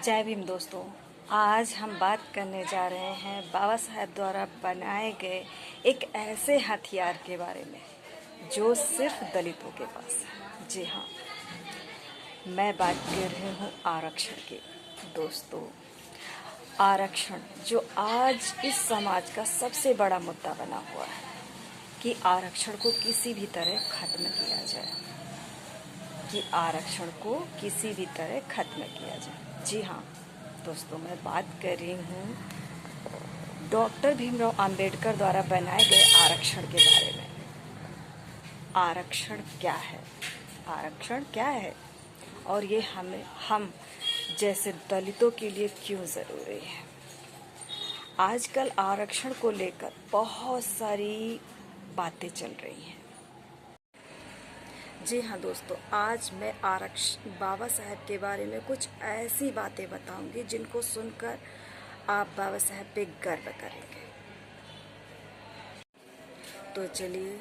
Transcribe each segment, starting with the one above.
जय भीम दोस्तों। आज हम बात करने जा रहे हैं बाबा साहेब द्वारा बनाए गए एक ऐसे हथियार के बारे में जो सिर्फ दलितों के पास है। जी हाँ, मैं बात कर रही हूँ आरक्षण की। दोस्तों, आरक्षण जो आज इस समाज का सबसे बड़ा मुद्दा बना हुआ है कि आरक्षण को किसी भी तरह खत्म किया जाए, खत्म किया जाए। जी हाँ दोस्तों, मैं बात कर रही हूँ डॉक्टर भीमराव अंबेडकर द्वारा बनाए गए आरक्षण के बारे में। आरक्षण क्या है और ये हम जैसे दलितों के लिए क्यों ज़रूरी है। आजकल आरक्षण को लेकर बहुत सारी बातें चल रही हैं। जी हाँ दोस्तों, आज मैं बाबा साहेब के बारे में कुछ ऐसी बातें बताऊंगी जिनको सुनकर आप बाबा साहेब पे गर्व करेंगे। तो चलिए,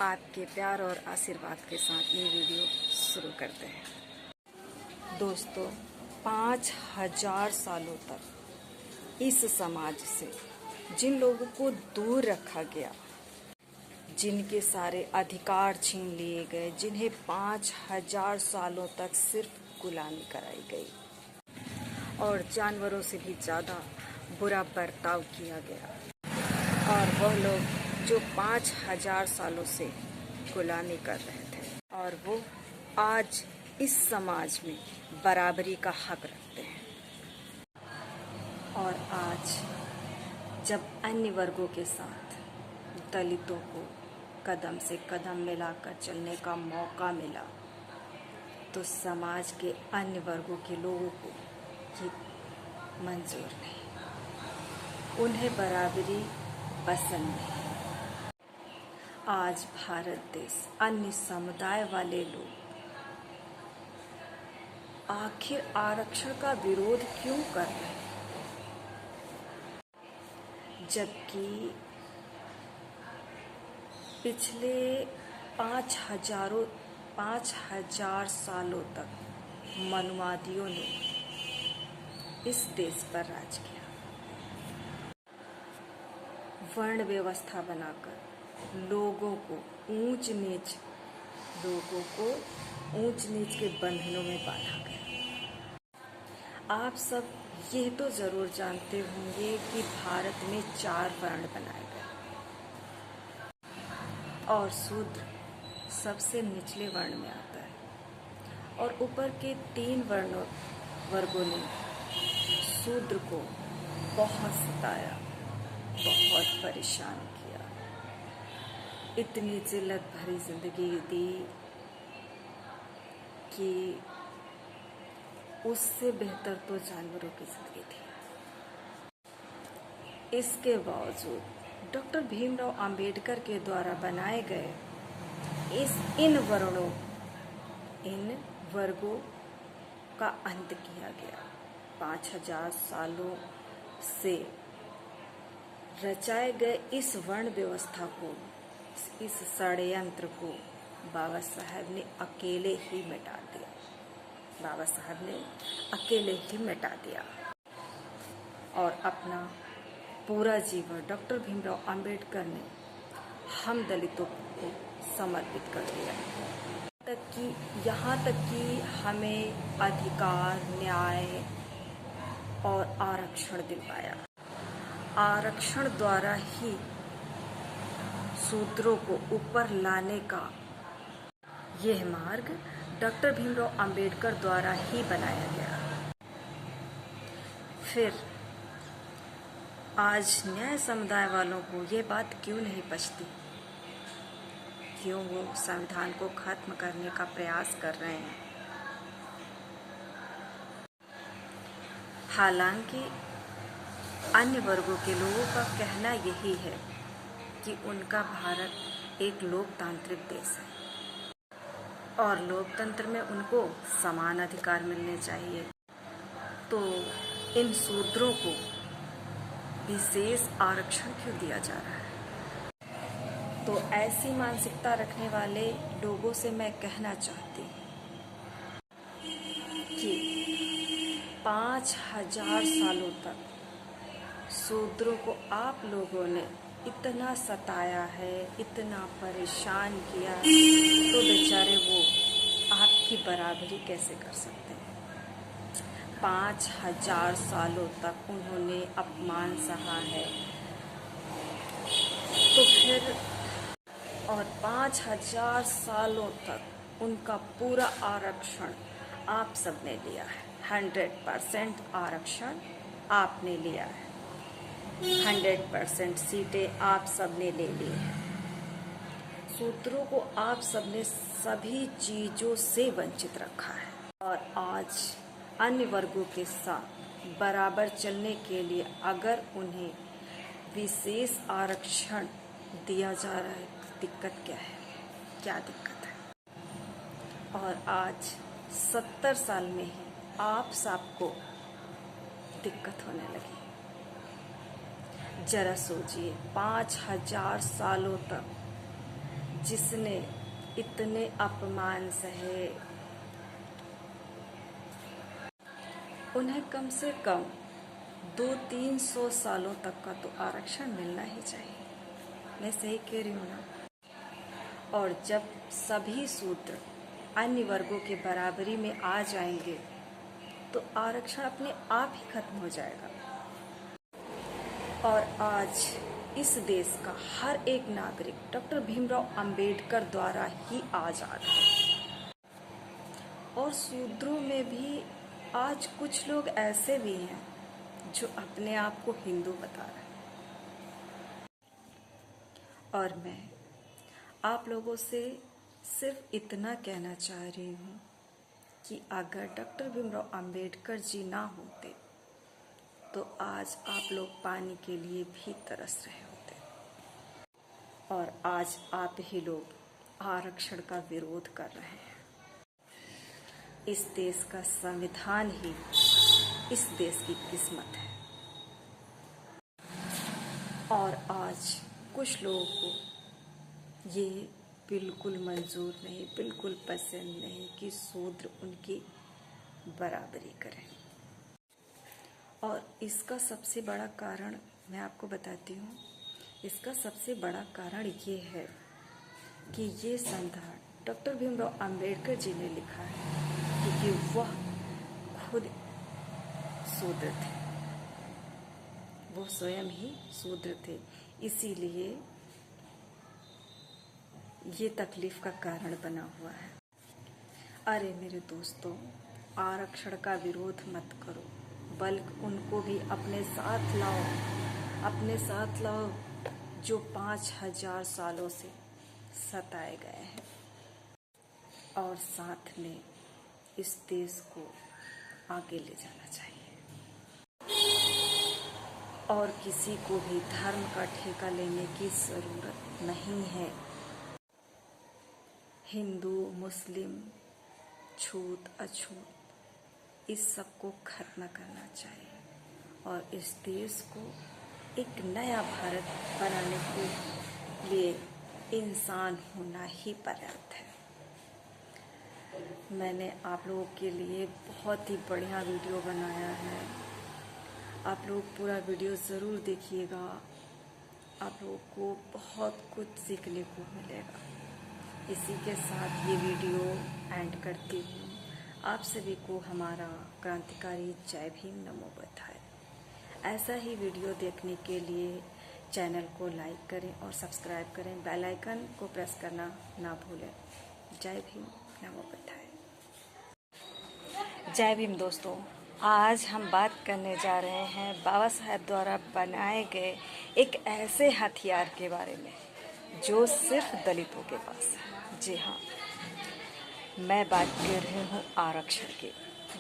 आपके प्यार और आशीर्वाद के साथ ये वीडियो शुरू करते हैं। दोस्तों, 5000 सालों तक इस समाज से जिन लोगों को दूर रखा गया, जिनके सारे अधिकार छीन लिए गए, जिन्हें 5000 सालों तक सिर्फ गुलामी कराई गई और जानवरों से भी ज़्यादा बुरा बर्ताव किया गया, और वह लोग जो 5000 सालों से गुलामी कर रहे थे और वो आज इस समाज में बराबरी का हक रखते हैं। और आज जब अन्य वर्गों के साथ दलितों को कदम से कदम मिलाकर चलने का मौका मिला, तो समाज के अन्य वर्गों के लोगों को ये मंजूर नहीं, उन्हें बराबरी पसंद नहीं। आज भारत देश अन्य समुदाय वाले लोग आखिर आरक्षण का विरोध क्यों कर रहे हैं, जबकि पिछले 5000 सालों तक मनुवादियों ने इस देश पर राज किया। वर्ण व्यवस्था बनाकर लोगों को ऊंच नीच के बंधनों में बांधा गया। आप सब ये तो जरूर जानते होंगे कि भारत में 4 वर्ण बनाए गए और शूद्र सबसे निचले वर्ण में आता है, और ऊपर के 3 वर्गों ने शूद्र को बहुत सताया, बहुत परेशान किया, इतनी जिल्लत भरी जिंदगी दी कि उससे बेहतर तो जानवरों की जिंदगी थी। इसके बावजूद डॉक्टर भीमराव अंबेडकर के द्वारा बनाए गए इन वर्गों का अंत किया गया। 5000 सालों से रचाए गए इस वर्ण व्यवस्था को, इस षड्यंत्र को बाबा साहब ने अकेले ही मिटा दिया और अपना पूरा जीवन डॉक्टर भीमराव अंबेडकर ने हम दलितों को समर्पित कर दिया, यहाँ तक कि हमें अधिकार, न्याय और आरक्षण दिलवाया। आरक्षण द्वारा ही शूद्रों को ऊपर लाने का यह मार्ग डॉक्टर भीमराव अंबेडकर द्वारा ही बनाया गया। फिर आज न्याय समुदाय वालों को ये बात क्यों नहीं पचती, क्यों वो संविधान को खत्म करने का प्रयास कर रहे हैं। हालांकि अन्य वर्गों के लोगों का कहना यही है कि उनका भारत एक लोकतांत्रिक देश है और लोकतंत्र में उनको समान अधिकार मिलने चाहिए, तो इन शूद्रों को विशेष आरक्षण क्यों दिया जा रहा है। तो ऐसी मानसिकता रखने वाले लोगों से मैं कहना चाहती हूँ कि 5000 सालों तक शूद्रों को आप लोगों ने इतना सताया है, इतना परेशान किया, तो बेचारे वो आपकी बराबरी कैसे कर सकते हैं। 5000 सालों तक उन्होंने अपमान सहा है, तो फिर और 5000 सालों तक उनका पूरा आरक्षण आप सबने लिया है। 100% आरक्षण आपने लिया है, 100% सीटें आप सबने ले ली हैं। शूद्रों को आप सबने सभी चीजों से वंचित रखा है, और आज अन्य वर्गों के साथ बराबर चलने के लिए अगर उन्हें विशेष आरक्षण दिया जा रहा है, दिक्कत क्या है, क्या दिक्कत है। और आज 70 साल में ही आप सबको दिक्कत होने लगी। जरा सोचिए, 5000 सालों तक जिसने इतने अपमान सहे, उन्हें कम से कम 200-300 सालों तक का तो आरक्षण मिलना ही चाहिए। मैं सही कह रही हूँ ना। और जब सभी शूद्र अन्य वर्गों के बराबरी में आ जाएंगे, तो आरक्षण अपने आप ही खत्म हो जाएगा। और आज इस देश का हर एक नागरिक डॉक्टर भीमराव अंबेडकर द्वारा ही आजाद है। और शूद्रों में भी आज कुछ लोग ऐसे भी हैं जो अपने आप को हिंदू बता रहे हैं। और मैं आप लोगों से सिर्फ इतना कहना चाह रही हूँ कि अगर डॉक्टर भीमराव अंबेडकर जी ना होते, तो आज आप लोग पानी के लिए भी तरस रहे होते। और आज आप ही लोग आरक्षण का विरोध कर रहे हैं। इस देश का संविधान ही इस देश की किस्मत है। और आज कुछ लोगों को ये बिल्कुल मंजूर नहीं, बिल्कुल पसंद नहीं कि शूद्र उनकी बराबरी करें। और इसका सबसे बड़ा कारण मैं आपको बताती हूँ। इसका सबसे बड़ा कारण ये है कि ये संविधान डॉक्टर भीमराव अंबेडकर जी ने लिखा है, क्योंकि वह खुद शूद्र थे, वो स्वयं ही शूद्र थे। इसीलिए ये तकलीफ का कारण बना हुआ है। अरे मेरे दोस्तों, आरक्षण का विरोध मत करो, बल्कि उनको भी अपने साथ लाओ, अपने साथ लाओ जो 5000 सालों से सताए गए हैं। और साथ में इस देश को आगे ले जाना चाहिए। और किसी को भी धर्म का ठेका लेने की जरूरत नहीं है। हिंदू, मुस्लिम, छूत अछूत, इस सब को खत्म करना चाहिए। और इस देश को एक नया भारत बनाने के लिए इंसान होना ही पर्याप्त है। मैंने आप लोगों के लिए बहुत ही बढ़िया वीडियो बनाया है। आप लोग पूरा वीडियो ज़रूर देखिएगा, आप लोगों को बहुत कुछ सीखने को मिलेगा। इसी के साथ ये वीडियो एंड करती हूँ। आप सभी को हमारा क्रांतिकारी जय भीम, नमो बुद्धाय। ऐसा ही वीडियो देखने के लिए चैनल को लाइक करें और सब्सक्राइब करें, बेल आइकन को प्रेस करना ना भूलें। जय भीम, नमो बुद्धाय। जय भीम दोस्तों, आज हम बात करने जा रहे हैं बाबा साहेब द्वारा बनाए गए एक ऐसे हथियार के बारे में जो सिर्फ दलितों के पास है। जी हाँ, मैं बात कर रही हूँ आरक्षण की।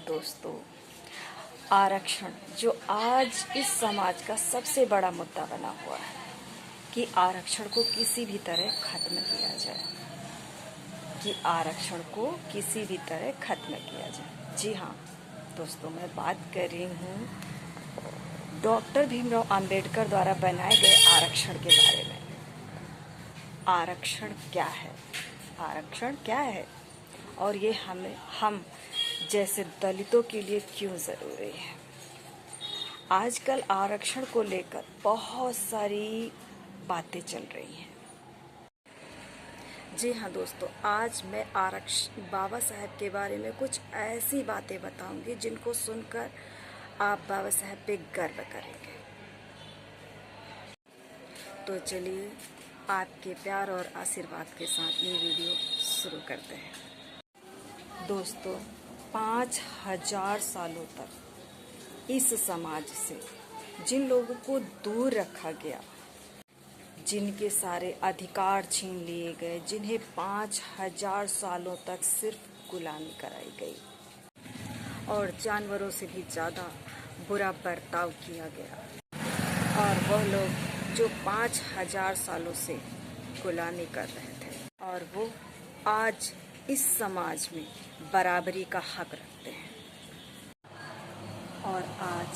दोस्तों, आरक्षण जो आज इस समाज का सबसे बड़ा मुद्दा बना हुआ है कि आरक्षण को किसी भी तरह खत्म किया जाए, कि आरक्षण को किसी भी तरह खत्म किया जाए। जी हाँ दोस्तों, मैं बात कर रही हूँ डॉक्टर भीमराव अंबेडकर द्वारा बनाए गए आरक्षण के बारे में। आरक्षण क्या है, आरक्षण क्या है, और ये हम जैसे दलितों के लिए क्यों ज़रूरी है। आजकल आरक्षण को लेकर बहुत सारी बातें चल रही हैं। जी हाँ दोस्तों, आज मैं बाबा साहेब के बारे में कुछ ऐसी बातें बताऊंगी जिनको सुनकर आप बाबा साहेब पे गर्व करेंगे। तो चलिए आपके प्यार और आशीर्वाद के साथ ये वीडियो शुरू करते हैं। दोस्तों, 5000 सालों तक इस समाज से जिन लोगों को दूर रखा गया, जिनके सारे अधिकार छीन लिए गए, जिन्हें 5000 सालों तक सिर्फ गुलामी कराई गई और जानवरों से भी ज़्यादा बुरा बर्ताव किया गया, और वह लोग जो 5000 सालों से गुलामी कर रहे थे और वो आज इस समाज में बराबरी का हक रखते हैं। और आज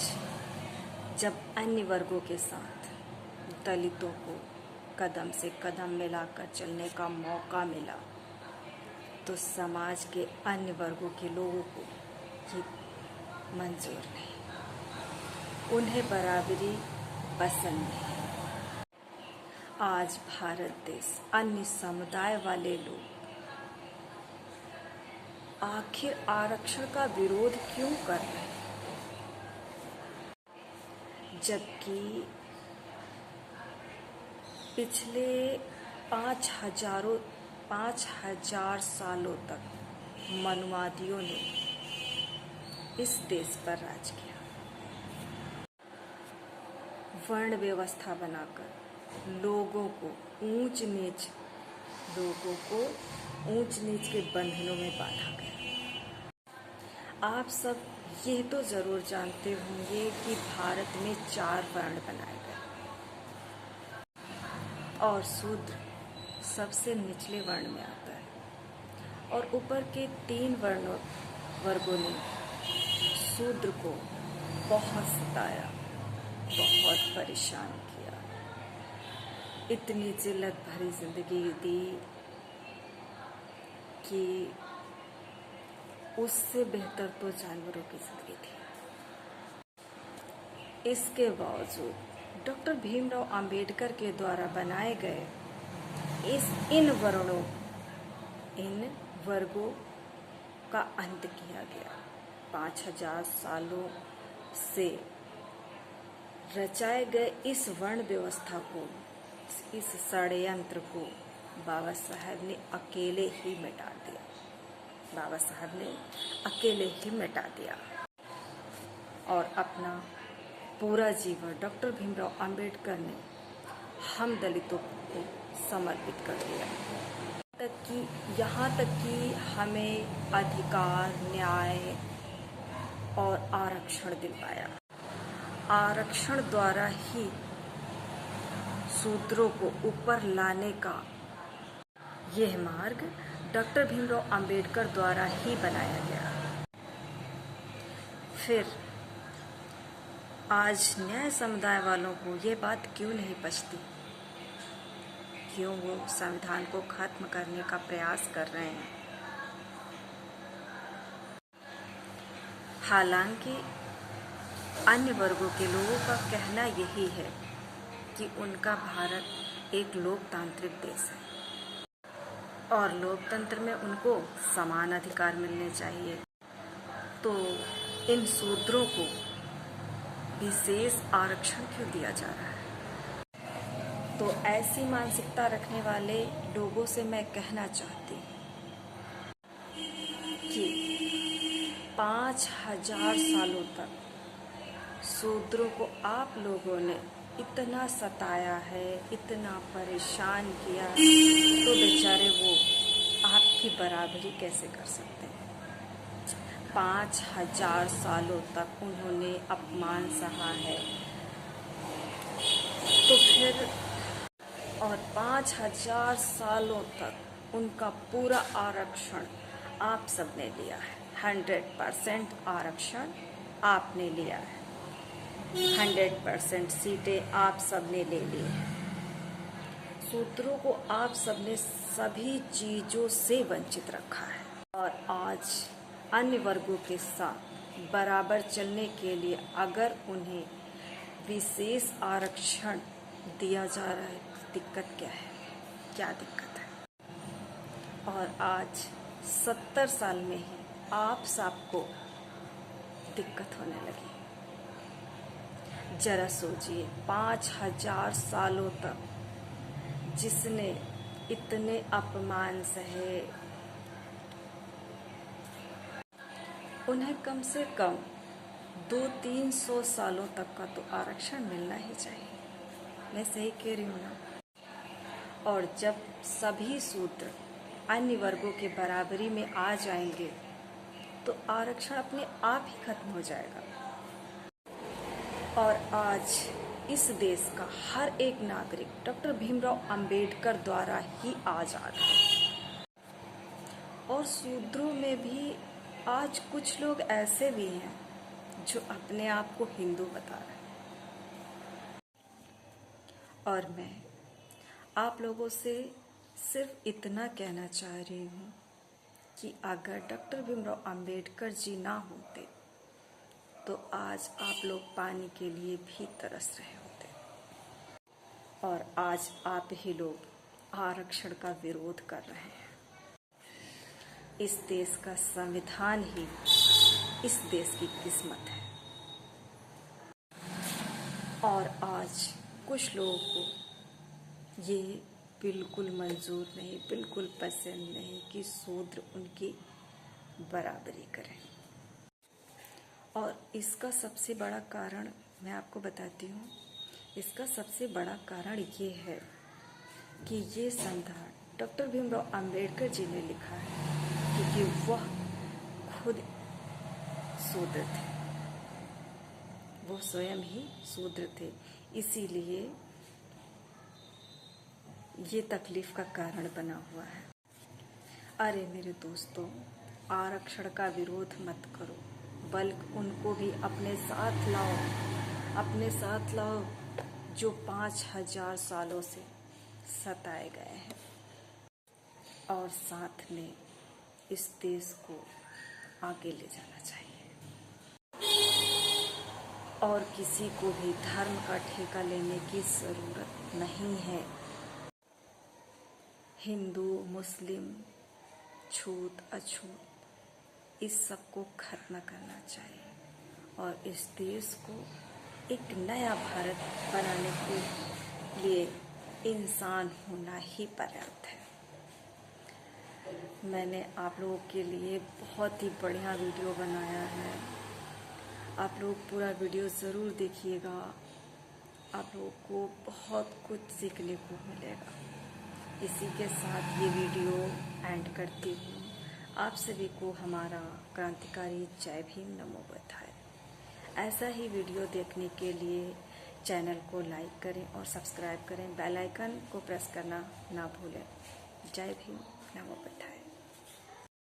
जब अन्य वर्गों के साथ दलितों को कदम से कदम मिलाकर चलने का मौका मिला, तो समाज के अन्य वर्गों के लोगों को ये मंजूर नहीं, उन्हें बराबरी पसंद नहीं। आज भारत देश अन्य समुदाय वाले लोग आखिर आरक्षण का विरोध क्यों कर रहे हैं, जबकि पिछले 5000 सालों तक मनुवादियों ने इस देश पर राज किया, वर्ण व्यवस्था बनाकर लोगों को ऊंच नीच के बंधनों में बांधा गया। आप सब ये तो जरूर जानते होंगे कि भारत में 4 वर्ण बनाए गए और शूद्र सबसे निचले वर्ण में आता है, और ऊपर के 3 वर्गों ने शूद्र को बहुत सताया, बहुत परेशान किया, इतनी जिल्लत भरी जिंदगी दी कि उससे बेहतर तो जानवरों की जिंदगी थी। इसके बावजूद डॉक्टर भीमराव अंबेडकर के द्वारा बनाए गए इन वर्गों का अंत किया गया। 5000 सालों से रचाए गए इस वर्ण व्यवस्था को, इस षड्यंत्र को बाबा साहब ने अकेले ही मिटा दिया और अपना पूरा जीवन डॉक्टर भीमराव अंबेडकर ने हम दलितों को समर्पित कर दिया, यहाँ तक कि हमें अधिकार, न्याय और आरक्षण दिलवाया। आरक्षण द्वारा ही शूद्रों को ऊपर लाने का यह मार्ग डॉक्टर भीमराव अंबेडकर द्वारा ही बनाया गया। फिर आज न्याय समुदाय वालों को ये बात क्यों नहीं पचती, क्यों वो संविधान को खत्म करने का प्रयास कर रहे हैं। हालांकि अन्य वर्गों के लोगों का कहना यही है कि उनका भारत एक लोकतांत्रिक देश है और लोकतंत्र में उनको समान अधिकार मिलने चाहिए, तो इन शूद्रों को विशेष आरक्षण क्यों दिया जा रहा है। तो ऐसी मानसिकता रखने वाले लोगों से मैं कहना चाहती हूँ कि 5000 सालों तक शूद्रों को आप लोगों ने इतना सताया है, इतना परेशान किया, तो बेचारे वो आपकी बराबरी कैसे कर सकते हैं। 5000 सालों तक उन्होंने अपमान सहा है, तो फिर और 5000 सालों तक उनका पूरा आरक्षण आप सबने लिया है। 100% आरक्षण आपने लिया है, 100% सीटें आप सबने ले ली हैं। शूद्रों को आप सबने सभी चीजों से वंचित रखा है और आज अन्य वर्गों के साथ बराबर चलने के लिए अगर उन्हें विशेष आरक्षण दिया जा रहा है, दिक्कत क्या है? क्या दिक्कत है? और आज 70 साल में ही आप सबको दिक्कत होने लगी। जरा सोचिए, 5000 सालों तक जिसने इतने अपमान सहे, उन्हें कम से कम 200-300 सालों तक का तो आरक्षण मिलना ही चाहिए। मैं सही कह रही हूँ ना? और जब सभी शूद्र अन्य वर्गों के बराबरी में आ जाएंगे तो आरक्षण अपने आप ही खत्म हो जाएगा। और आज इस देश का हर एक नागरिक डॉक्टर भीमराव अंबेडकर द्वारा ही आजाद है। और शूद्रों में भी आज कुछ लोग ऐसे भी हैं जो अपने आप को हिंदू बता रहे हैं। और मैं आप लोगों से सिर्फ इतना कहना चाह रही हूँ कि अगर डॉक्टर भीमराव अंबेडकर जी ना होते तो आज आप लोग पानी के लिए भी तरस रहे होते। और आज आप ही लोग आरक्षण का विरोध कर रहे हैं। इस देश का संविधान ही इस देश की किस्मत है। और आज कुछ लोगों को ये बिल्कुल मंजूर नहीं, बिल्कुल पसंद नहीं कि शूद्र उनकी बराबरी करें। और इसका सबसे बड़ा कारण मैं आपको बताती हूँ। इसका सबसे बड़ा कारण ये है कि ये संविधान डॉक्टर भीमराव अंबेडकर जी ने लिखा है क्योंकि वह खुद शूद्र थे, वो स्वयं ही शूद्र थे। इसीलिए ये तकलीफ का कारण बना हुआ है। अरे मेरे दोस्तों, आरक्षण का विरोध मत करो, बल्कि उनको भी अपने साथ लाओ, अपने साथ लाओ जो 5000 सालों से सताए गए हैं। और साथ में इस देश को आगे ले जाना चाहिए। और किसी को भी धर्म का ठेका लेने की ज़रूरत नहीं है। हिंदू, मुस्लिम, छूत अछूत, इस सब को खत्म करना चाहिए। और इस देश को एक नया भारत बनाने के लिए इंसान होना ही पर्याप्त है। मैंने आप लोगों के लिए बहुत ही बढ़िया वीडियो बनाया है। आप लोग पूरा वीडियो ज़रूर देखिएगा। आप लोगों को बहुत कुछ सीखने को मिलेगा। इसी के साथ ये वीडियो एंड करती हूँ। आप सभी को हमारा क्रांतिकारी जय भीम, नमो बुद्धाय। ऐसा ही वीडियो देखने के लिए चैनल को लाइक करें और सब्सक्राइब करें। बेल आइकन को प्रेस करना ना भूलें। जय भीम, नमो बुद्धाय।